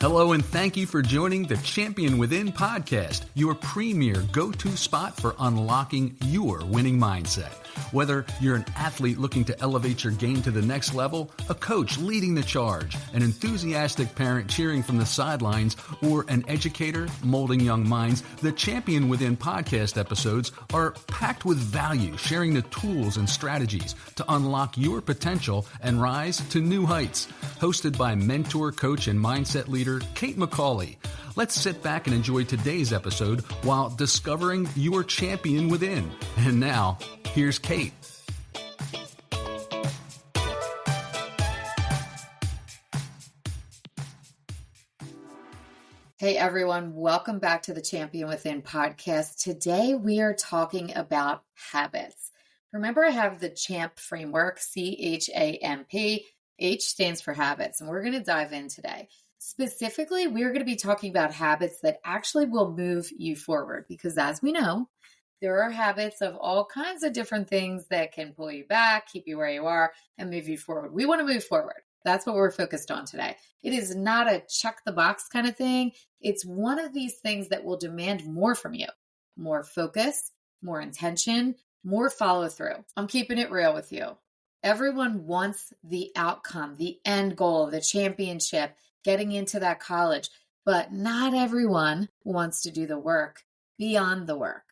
Hello, and thank you for joining the Champion Within podcast, your premier go-to spot for unlocking your winning mindset. Whether you're an athlete looking to elevate your game to the next level, a coach leading the charge, an enthusiastic parent cheering from the sidelines, or an educator molding young minds, the Champion Within podcast episodes are packed with value, sharing the tools and strategies to unlock your potential and rise to new heights. Hosted by mentor, coach, and mindset leader Kate McCauley. Let's sit back and enjoy today's episode while discovering your champion within. And now, here's Kate. Hey everyone, welcome back to the Champion Within podcast. Today we are talking about habits. Remember, I have the CHAMP framework, C-H-A-M-P. H stands for habits, and we're going to dive in today. Specifically, we're going to be talking about habits that actually will move you forward, because as we know, there are habits of all kinds of different things that can pull you back, keep you where you are, and move you forward. We want to move forward. That's what we're focused on today. It is not a check the box kind of thing. It's one of these things that will demand more from you, more focus, more intention, more follow through. I'm keeping it real with you. Everyone wants the outcome, the end goal, the championship, getting into that college, but not everyone wants to do the work beyond the work.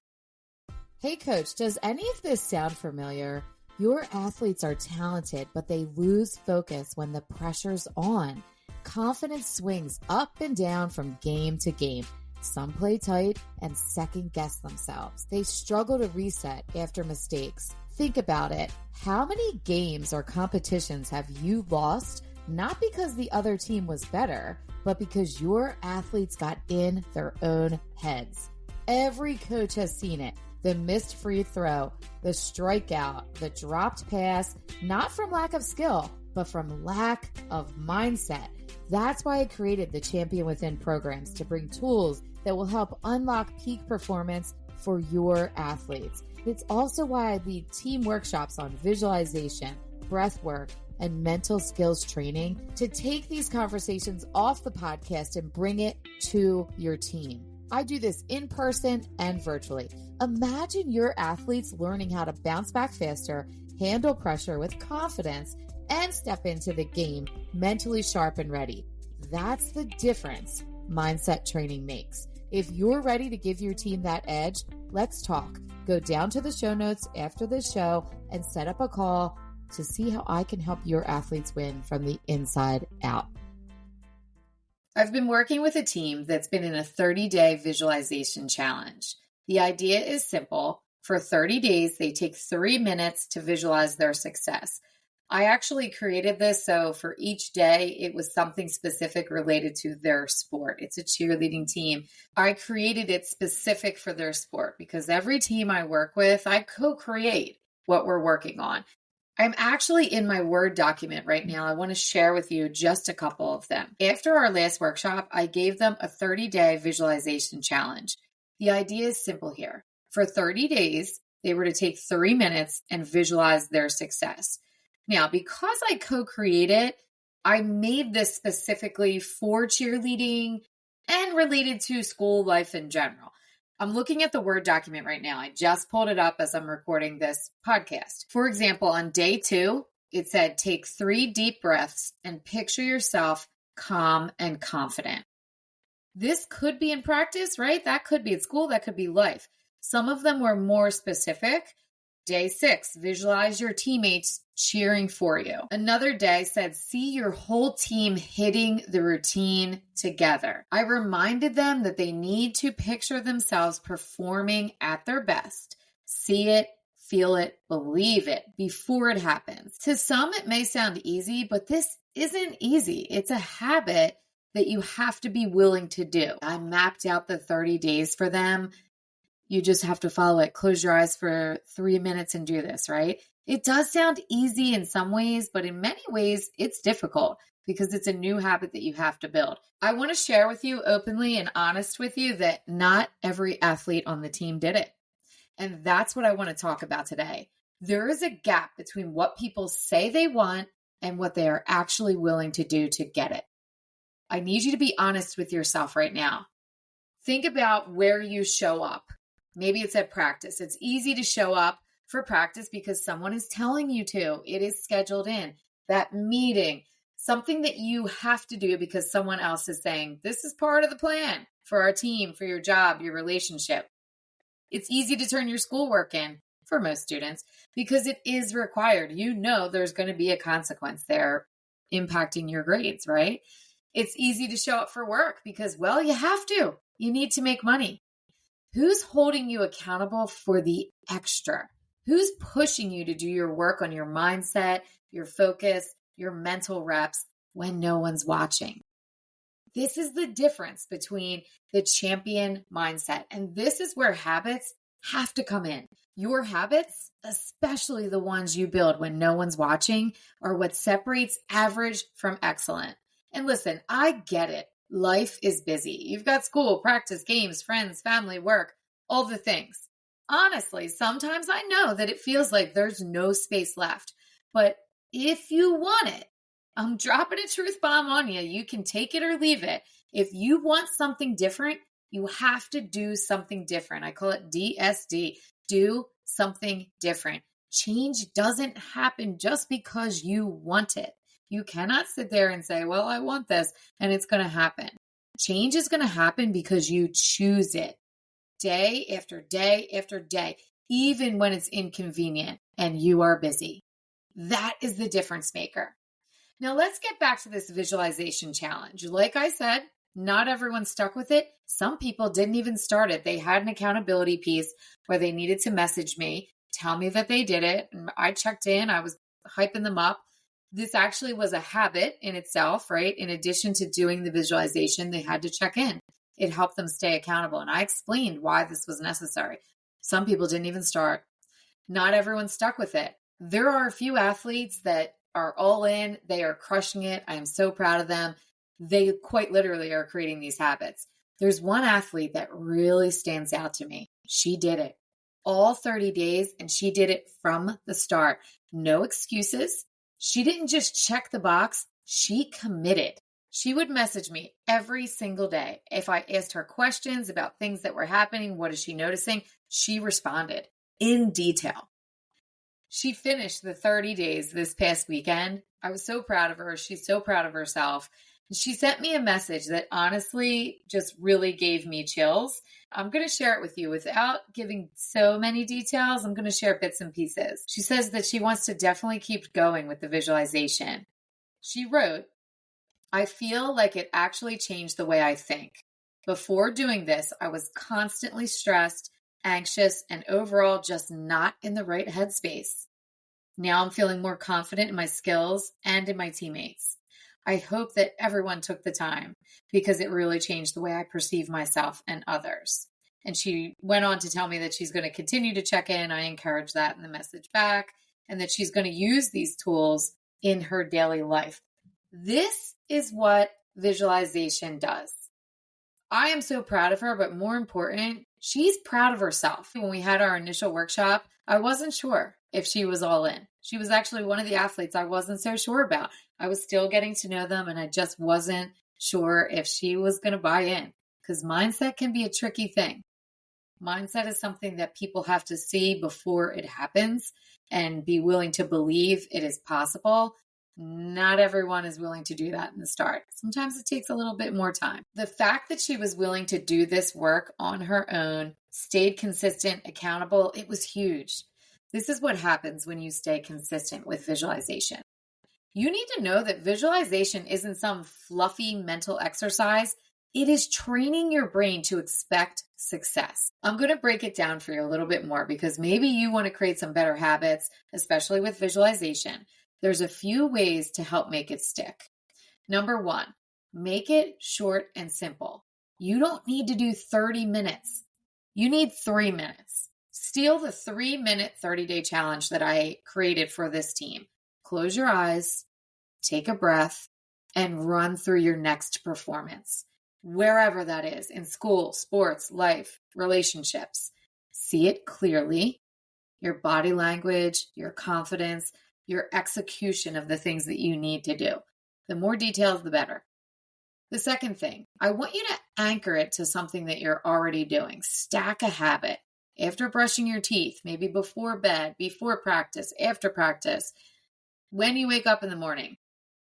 Hey coach, does any of this sound familiar? Your athletes are talented, but they lose focus when the pressure's on. Confidence swings up and down from game to game. Some play tight and second guess themselves. They struggle to reset after mistakes. Think about it. How many games or competitions have you lost, not because the other team was better, but because your athletes got in their own heads? Every coach has seen it. The missed free throw, the strikeout, the dropped pass, not from lack of skill, but from lack of mindset. That's why I created the Champion Within programs, to bring tools that will help unlock peak performance for your athletes. It's also why I lead team workshops on visualization, breath work, and mental skills training to take these conversations off the podcast and bring it to your team. I do this in person and virtually. Imagine your athletes learning how to bounce back faster, handle pressure with confidence, and step into the game mentally sharp and ready. That's the difference mindset training makes. If you're ready to give your team that edge, let's talk. Go down to the show notes after the show and set up a call to see how I can help your athletes win from the inside out. I've been working with a team that's been in a 30-day visualization challenge. The idea is simple. For 30 days, they take 3 minutes to visualize their success. I actually created this, so for each day, it was something specific related to their sport. It's a cheerleading team. I created it specific for their sport because every team I work with, I co-create what we're working on. I'm actually in my Word document right now. I want to share with you just a couple of them. After our last workshop, I gave them a 30-day visualization challenge. The idea is simple here. For 30 days, they were to take 3 minutes and visualize their success. Now, because I co-created, I made this specifically for cheerleading and related to school life in general. I'm looking at the Word document right now. I just pulled it up as I'm recording this podcast. For example, on day 2, it said, take 3 deep breaths and picture yourself calm and confident. This could be in practice, right? That could be at school. That could be life. Some of them were more specific. Day 6, visualize your teammates cheering for you. Another day said, see your whole team hitting the routine together. I reminded them that they need to picture themselves performing at their best. See it, feel it, believe it before it happens. To some, it may sound easy, but this isn't easy. It's a habit that you have to be willing to do. I mapped out the 30 days for them. You just have to follow it. Close your eyes for 3 minutes and do this, right? It does sound easy in some ways, but in many ways, it's difficult because it's a new habit that you have to build. I want to share with you openly and honest with you that not every athlete on the team did it. And that's what I want to talk about today. There is a gap between what people say they want and what they are actually willing to do to get it. I need you to be honest with yourself right now. Think about where you show up. Maybe it's at practice. It's easy to show up for practice because someone is telling you to. It is scheduled in. That meeting, something that you have to do because someone else is saying, this is part of the plan for our team, for your job, your relationship. It's easy to turn your schoolwork in for most students because it is required. You know there's going to be a consequence there impacting your grades, right? It's easy to show up for work because, well, you have to. You need to make money. Who's holding you accountable for the extra? Who's pushing you to do your work on your mindset, your focus, your mental reps when no one's watching? This is the difference between the champion mindset. And this is where habits have to come in. Your habits, especially the ones you build when no one's watching, are what separates average from excellent. And listen, I get it. Life is busy. You've got school, practice, games, friends, family, work, all the things. Honestly, sometimes I know that it feels like there's no space left. But if you want it, I'm dropping a truth bomb on you. You can take it or leave it. If you want something different, you have to do something different. I call it DSD. Do something different. Change doesn't happen just because you want it. You cannot sit there and say, well, I want this, and it's going to happen. Change is going to happen because you choose it day after day after day, even when it's inconvenient and you are busy. That is the difference maker. Now let's get back to this visualization challenge. Like I said, not everyone stuck with it. Some people didn't even start it. They had an accountability piece where they needed to message me, tell me that they did it. And I checked in. I was hyping them up. This actually was a habit in itself, right? In addition to doing the visualization, they had to check in. It helped them stay accountable. And I explained why this was necessary. Some people didn't even start. Not everyone stuck with it. There are a few athletes that are all in. They are crushing it. I am so proud of them. They quite literally are creating these habits. There's one athlete that really stands out to me. She did it all 30 days and she did it from the start. No excuses. She didn't just check the box. She committed. She would message me every single day. If I asked her questions about things that were happening, what is she noticing? She responded in detail. She finished the 30 days this past weekend. I was so proud of her. She's so proud of herself. She sent me a message that honestly just really gave me chills. I'm going to share it with you without giving so many details. I'm going to share bits and pieces. She says that she wants to definitely keep going with the visualization. She wrote, I feel like it actually changed the way I think. Before doing this, I was constantly stressed, anxious, and overall just not in the right headspace. Now I'm feeling more confident in my skills and in my teammates. I hope that everyone took the time because it really changed the way I perceive myself and others. And she went on to tell me that she's going to continue to check in. I encourage that in the message back, and that she's going to use these tools in her daily life. This is what visualization does. I am so proud of her, but more important, she's proud of herself. When we had our initial workshop, I wasn't sure if she was all in. She was actually one of the athletes I wasn't so sure about. I was still getting to know them, and I just wasn't sure if she was going to buy in, because mindset can be a tricky thing. Mindset is something that people have to see before it happens and be willing to believe it is possible. Not everyone is willing to do that in the start. Sometimes it takes a little bit more time. The fact that she was willing to do this work on her own, stayed consistent, accountable, it was huge. This is what happens when you stay consistent with visualization. You need to know that visualization isn't some fluffy mental exercise. It is training your brain to expect success. I'm going to break it down for you a little bit more because maybe you want to create some better habits, especially with visualization. There's a few ways to help make it stick. Number one, make it short and simple. You don't need to do 30 minutes. You need 3 minutes. Steal the 3-minute 30-day challenge that I created for this team. Close your eyes, take a breath, and run through your next performance. Wherever that is, in school, sports, life, relationships. See it clearly. Your body language, your confidence, your execution of the things that you need to do. The more details, the better. The second thing, I want you to anchor it to something that you're already doing. Stack a habit. After brushing your teeth, maybe before bed, before practice, after practice, when you wake up in the morning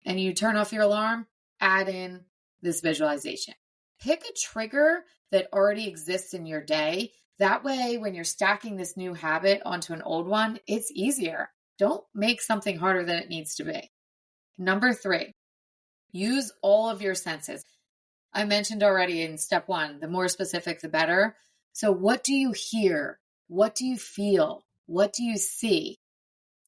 and you turn off your alarm, add in this visualization. Pick a trigger that already exists in your day. That way, when you're stacking this new habit onto an old one, it's easier. Don't make something harder than it needs to be. Number 3, use all of your senses. I mentioned already in step 1, the more specific, the better. So what do you hear? What do you feel? What do you see?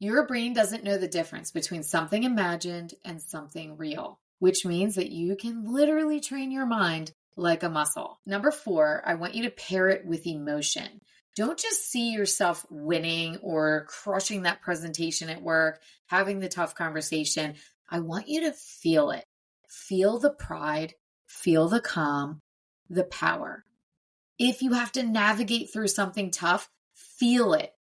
Your brain doesn't know the difference between something imagined and something real, which means that you can literally train your mind like a muscle. Number 4, I want you to pair it with emotion. Don't just see yourself winning or crushing that presentation at work, having the tough conversation. I want you to feel it. Feel the pride, feel the calm, the power. If you have to navigate through something tough, feel it.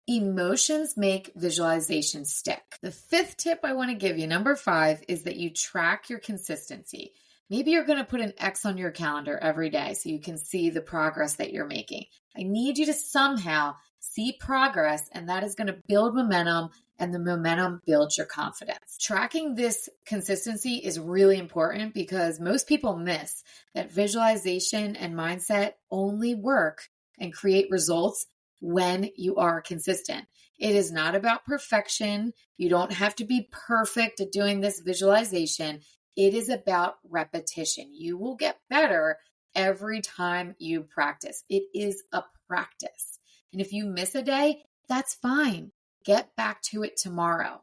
Emotions make visualization stick. The 5th tip I want to give you, number 5, is that you track your consistency. Maybe you're going to put an X on your calendar every day so you can see the progress that you're making. I need you to somehow see progress, and that is going to build momentum, and the momentum builds your confidence. Tracking this consistency is really important because most people miss that visualization and mindset only work and create results when you are consistent. It is not about perfection. You don't have to be perfect at doing this visualization. It is about repetition. You will get better every time you practice. It is a practice. And if you miss a day, that's fine. Get back to it tomorrow.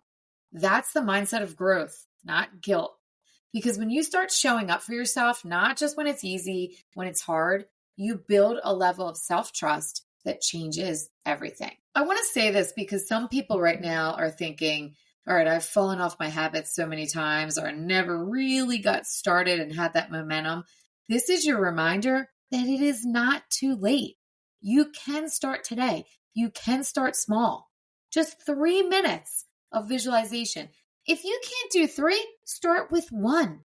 That's the mindset of growth, not guilt. Because when you start showing up for yourself, not just when it's easy, when it's hard, you build a level of self-trust that changes everything. I want to say this because some people right now are thinking, all right, I've fallen off my habits so many times, or I never really got started and had that momentum. This is your reminder that it is not too late. You can start today. You can start small. Just 3 minutes of visualization. If you can't do 3, start with 1.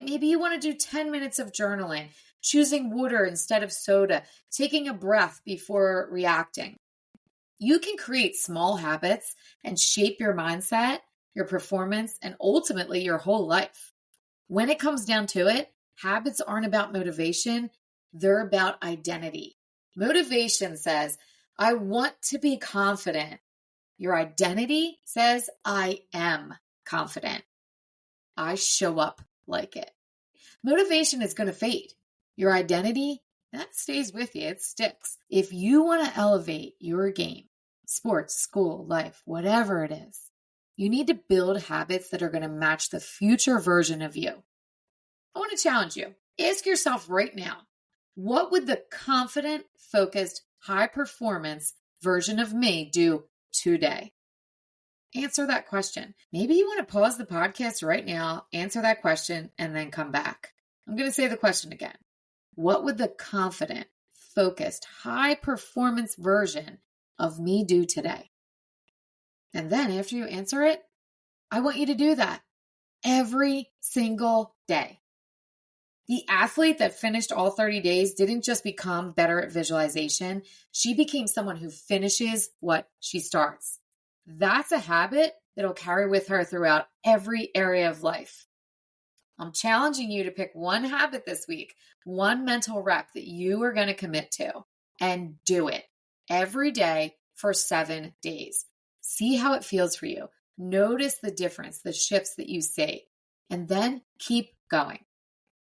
Maybe you want to do 10 minutes of journaling, choosing water instead of soda, taking a breath before reacting. You can create small habits and shape your mindset, your performance, and ultimately your whole life. When it comes down to it, habits aren't about motivation. They're about identity. Motivation says, I want to be confident. Your identity says, I am confident. I show up like it. Motivation is going to fade. Your identity, that stays with you. It sticks. If you want to elevate your game, sports, school, life, whatever it is, you need to build habits that are going to match the future version of you. I want to challenge you. Ask yourself right now, what would the confident, focused, high-performance version of me do today? Answer that question. Maybe you want to pause the podcast right now, answer that question, and then come back. I'm going to say the question again. What would the confident, focused, high-performance version of me do today? And then after you answer it, I want you to do that every single day. The athlete that finished all 30 days didn't just become better at visualization. She became someone who finishes what she starts. That's a habit that'll carry with her throughout every area of life. I'm challenging you to pick one habit this week, one mental rep that you are going to commit to, and do it every day for 7 days. See how it feels for you. Notice the difference, the shifts that you see, and then keep going.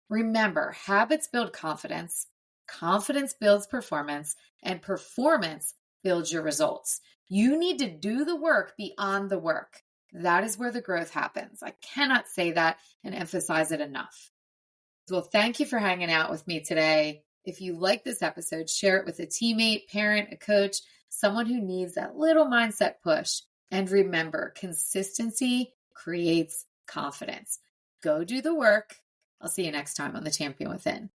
Remember, habits build confidence, confidence builds performance, and performance builds your results. You need to do the work beyond the work. That is where the growth happens. I cannot say that and emphasize it enough. Well, thank you for hanging out with me today. If you like this episode, share it with a teammate, parent, a coach, someone who needs that little mindset push. And remember, consistency creates confidence. Go do the work. I'll see you next time on The Champion Within.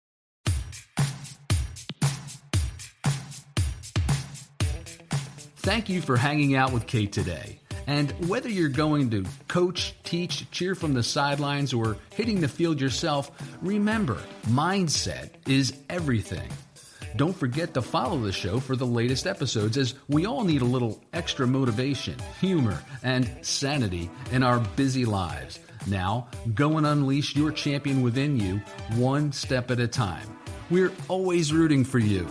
Thank you for hanging out with Kate today. And whether you're going to coach, teach, cheer from the sidelines, or hitting the field yourself, remember, mindset is everything. Don't forget to follow the show for the latest episodes, as we all need a little extra motivation, humor, and sanity in our busy lives. Now, go and unleash your champion within you, one step at a time. We're always rooting for you.